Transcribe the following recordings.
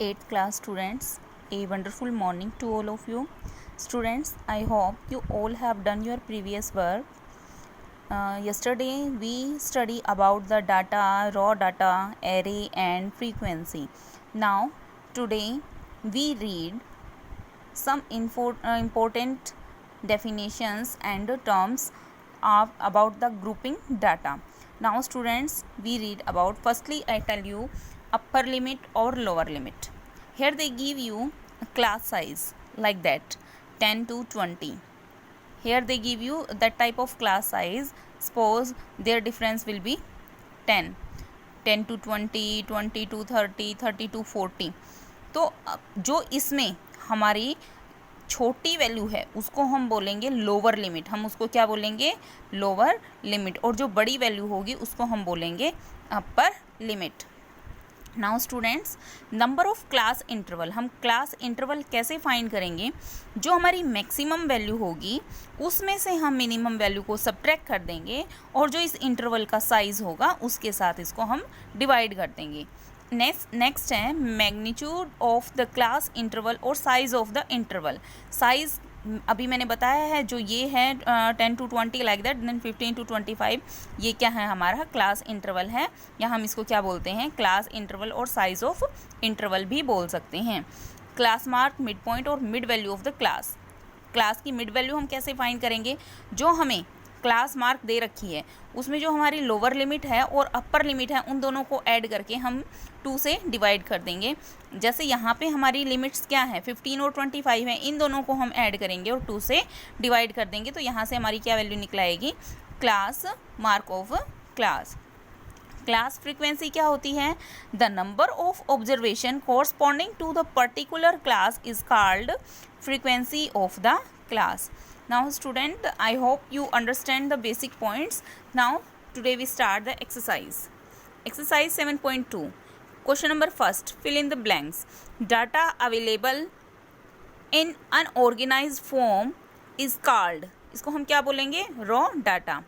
8th class students, a wonderful morning to all of you. Students, I hope you all have done your previous work. Yesterday we study about the data, raw data, array and frequency. Now today we read some important definitions and terms about the grouping data. Now students, we read about, firstly I tell you upper limit or lower limit. Here they give you a class size like that, 10 to 20. Here they give you that type of class size. Suppose their difference will be 10 to 20, 20 to 30, 30 to 40. तो जो इसमें हमारी छोटी value है उसको हम बोलेंगे lower limit. हम उसको क्या बोलेंगे? Lower limit. और जो बड़ी वैल्यू होगी उसको हम बोलेंगे upper limit. Now students, number of class interval. हम क्लास इंटरवल कैसे फाइंड करेंगे? जो हमारी मैक्सिमम वैल्यू होगी उसमें से हम मिनिमम वैल्यू को सब्ट्रैक्ट कर देंगे और जो इस इंटरवल का साइज होगा उसके साथ इसको हम डिवाइड कर देंगे. नेक्स्ट है magnitude of the class interval और size of the interval. Size अभी मैंने बताया है, जो ये है 10 to 20 like that, then 15 to 25, ये क्या है? हमारा क्लास इंटरवल है, या हम इसको क्या बोलते हैं? क्लास इंटरवल और साइज ऑफ इंटरवल भी बोल सकते हैं. क्लास मार्क, मिड पॉइंट और mid value of the class. Class की मिड वैल्यू हम कैसे फाइंड करेंगे? जो हमें क्लास मार्क दे रखी है उसमें जो हमारी लोअर लिमिट है और अपर लिमिट है उन दोनों को ऐड करके हम 2 से डिवाइड कर देंगे. जैसे यहाँ पे हमारी लिमिट्स क्या है? 15 और 25 है. इन दोनों को हम ऐड करेंगे और 2 से डिवाइड कर देंगे. तो यहाँ से हमारी क्या वैल्यू निकल आएगी? Class mark of class. Class frequency क्या होती है? The number of observation corresponding to the particular class is called frequency of the class. Now student, I hope you understand the basic points. Now today we start the exercise. Exercise 7.2. Question number first, fill in the blanks. Data available in unorganized form is called, इसको हम क्या बोलेंगे? raw data.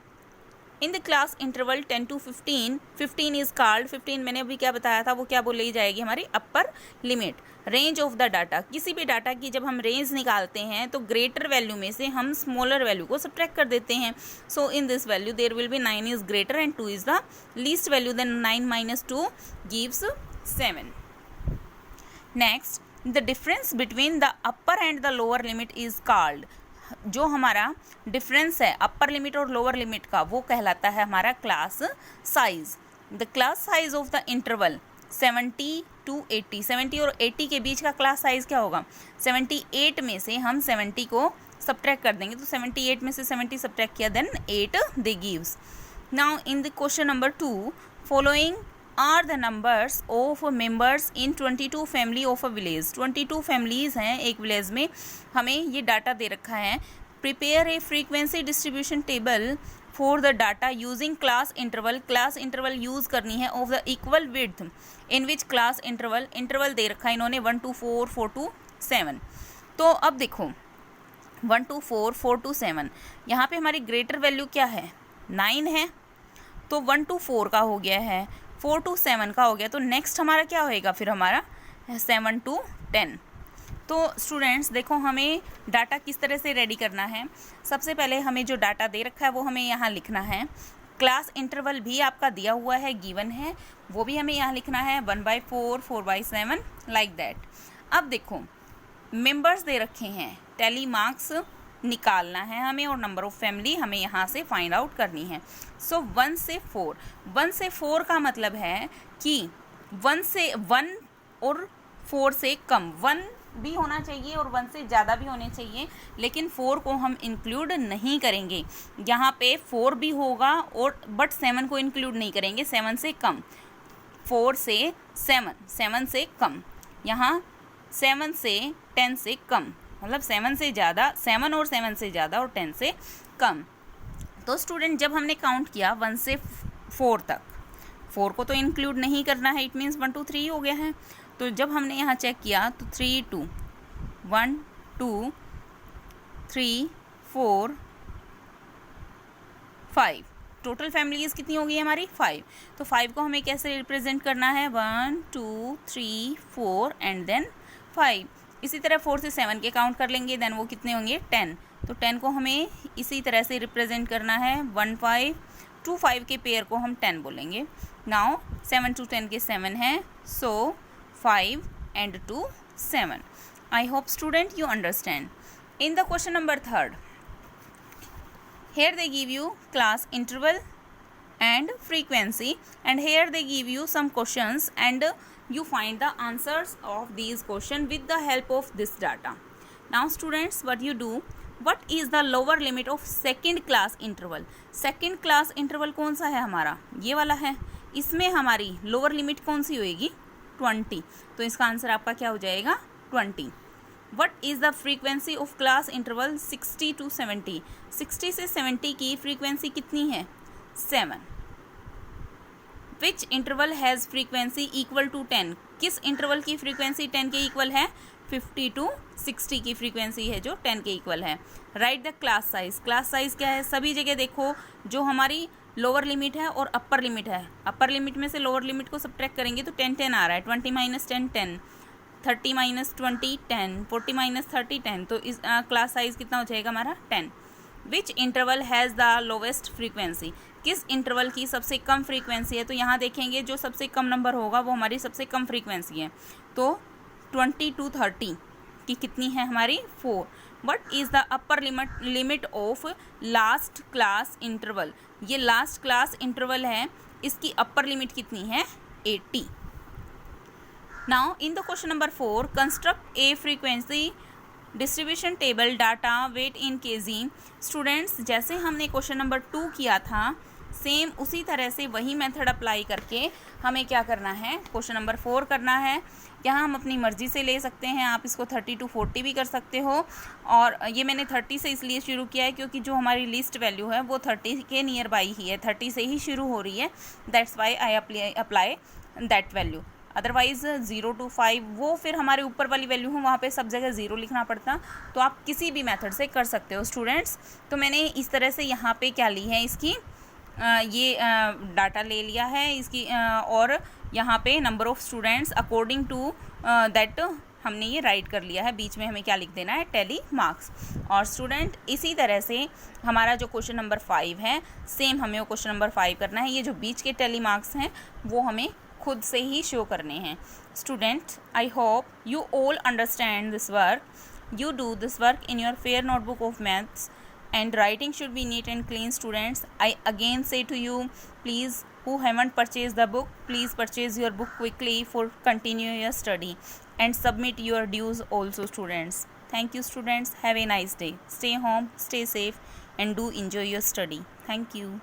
In the class interval 10 to 15, 15 is called, 15 मैंने अभी क्या बताया था वो क्या बोली जाएगी? हमारी upper limit. Range of the data, किसी भी डाटा की जब हम रेंज निकालते हैं तो ग्रेटर वैल्यू में से हम स्मॉलर वैल्यू को सब्ट्रैक्ट कर देते हैं. So in this value there will be 9 is greater and 2 is the least value, then 9 minus 2 gives 7. Next, the difference between the upper and the lower limit is called. जो हमारा difference है upper limit और lower limit का वो कहलाता है हमारा class size. The class size of the interval 70 to 80. 70 और 80 के बीच का क्लास साइज क्या होगा? 78 में से हम 70 को सब्ट्रैक्ट कर देंगे. तो 78 में से 70 सब्ट्रैक्ट किया, then 8 they gives. Now in the question number 2, following are the numbers of members in 22 family of a village. 22 families हैं एक विलेज में. हमें ये डाटा दे रखा है. Prepare a frequency distribution table for the data using class interval. Class interval use करनी है of the equal width in which class interval दे रखा है इन्होंने 1 to 4, 4 to 7. तो अब देखो 1 to 4, 4 to 7, यहाँ पे हमारी ग्रेटर वैल्यू क्या है? 9 है. तो 1 to 4 का हो गया है, 4 to 7 का हो गया. तो नेक्स्ट हमारा क्या होएगा? फिर हमारा 7 to 10. तो स्टूडेंट्स देखो, हमें डाटा किस तरह से रेडी करना है. सबसे पहले हमें जो डाटा दे रखा है वो हमें यहाँ लिखना है. क्लास इंटरवल भी आपका दिया हुआ है, गिवन है, वो भी हमें यहाँ लिखना है 1/4, 4/7 लाइक दैट. अब देखो मेंबर्स दे रखे हैं, टैली मार्क्स निकालना है हमें और नंबर ऑफ फैमिली हमें यहाँ से फाइंड आउट करनी है. सो 1 से 4, 1 से 4 का मतलब है कि 1 और 4 से कम, 1 भी होना चाहिए और 1 से ज़्यादा भी होने चाहिए, लेकिन 4 को हम इंक्लूड नहीं करेंगे. यहाँ पे 4 भी होगा और बट 7 को इंक्लूड नहीं करेंगे. 7 से कम, 4 से 7, 7 से कम. यहाँ 7 से 10 से कम, मतलब 7 से ज़्यादा, 7 और 7 से ज़्यादा और 10 से कम. तो स्टूडेंट जब हमने काउंट किया 1 से 4 तक, 4 को तो इंक्लूड नहीं करना है, इट मीन्स 1 to 3 हो गया है. तो जब हमने यहाँ चेक किया तो 3 2, 1 2 3 4 5, टोटल फैमिलीज कितनी हो गई हमारी 5। तो 5 को हमें कैसे रिप्रेजेंट करना है 1 2 3 4 एंड देन 5। इसी तरह 4 से 7 के काउंट कर लेंगे, देन वो कितने होंगे 10। तो 10 को हमें इसी तरह से रिप्रेजेंट करना है 1 5 2 5 के पेयर को हम 10 बोलेंगे। नाउ 7 to 10 के 7 हैं, सो 5 and 2 7। I hope student you understand. In the question number 3rd, here they give you class interval and frequency, and here they give you some questions and you find the answers of these questions with the help of this data. Now students, what you do, what is the lower limit of second class interval? Second class interval कौन सा है हमारा, ये वाला है। इसमें हमारी lower limit कौन सी होएगी 20। तो इसका आंसर आपका क्या हो जाएगा 20। What is the frequency of class interval 60 to 70? 60 से 70 की फ्रीक्वेंसी कितनी है 7। Which interval has frequency equal to 10? किस इंटरवल की फ्रीक्वेंसी 10 के इक्वल है 50 to 60 की फ्रीक्वेंसी है जो 10 के इक्वल है। Right the class size. Class size क्या है, सभी जगह देखो जो हमारी लोअर लिमिट है और अपर लिमिट है, अपर लिमिट में से लोअर लिमिट को सब्ट्रैक्ट करेंगे तो 10 10 आ रहा है, 20 - 10 10, 30 - 20 10, 40 - 30 10। तो इस क्लास साइज कितना हो जाएगा हमारा 10। Which interval has the lowest frequency? किस इंटरवल की सबसे कम फ्रीक्वेंसी है? तो यहाँ देखेंगे जो सबसे कम नंबर होगा वो हमारी सबसे कम फ्रीक्वेंसी है। तो 20 to 30 की कितनी है हमारी 4। What is the upper limit of last class interval? ये लास्ट क्लास इंटरवल है, इसकी अपर लिमिट कितनी है 80। Now in the question number 4, construct a frequency distribution table data weight in kg. Students, जैसे हमने क्वेश्चन नंबर 2 किया था, same उसी तरह से वही मेथड अप्लाई करके हमें क्या करना है क्वेश्चन नंबर 4 करना है। यहाँ हम अपनी मर्ज़ी से ले सकते हैं, आप इसको 30 to 40 भी कर सकते हो। और ये मैंने 30 से इसलिए शुरू किया है क्योंकि जो हमारी लिस्ट वैल्यू है वो 30 के नियर बाई ही है, 30 से ही शुरू हो रही है, that's why I apply that value. Otherwise 0 to 5 वो फिर हमारे ऊपर वाली वैल्यू है, वहाँ पे सब जगह 0 लिखना पड़ता। तो आप किसी भी मेथड से कर सकते हो स्टूडेंट्स। तो मैंने इस तरह से यहाँ पे क्या ली है इसकी ये डाटा ले लिया है इसकी, और यहाँ पे number of students according to that हमने ये राइट कर लिया है। बीच में हमें क्या लिख देना है टैली मार्क्स। और स्टूडेंट इसी तरह से हमारा जो क्वेश्चन नंबर 5 है, सेम हमें वो क्वेश्चन नंबर 5 करना है। ये जो बीच के टैली मार्क्स हैं वो हमें खुद से ही शो करने हैं। Student, I hope you all understand this work. You do this work in your fair notebook of maths, and writing should be neat and clean, students. I again say to you, please, who haven't purchased the book, please purchase your book quickly for continue your study and submit your dues also, students. Thank you, students. Have a nice day. Stay home, stay safe, and do enjoy your study. Thank you.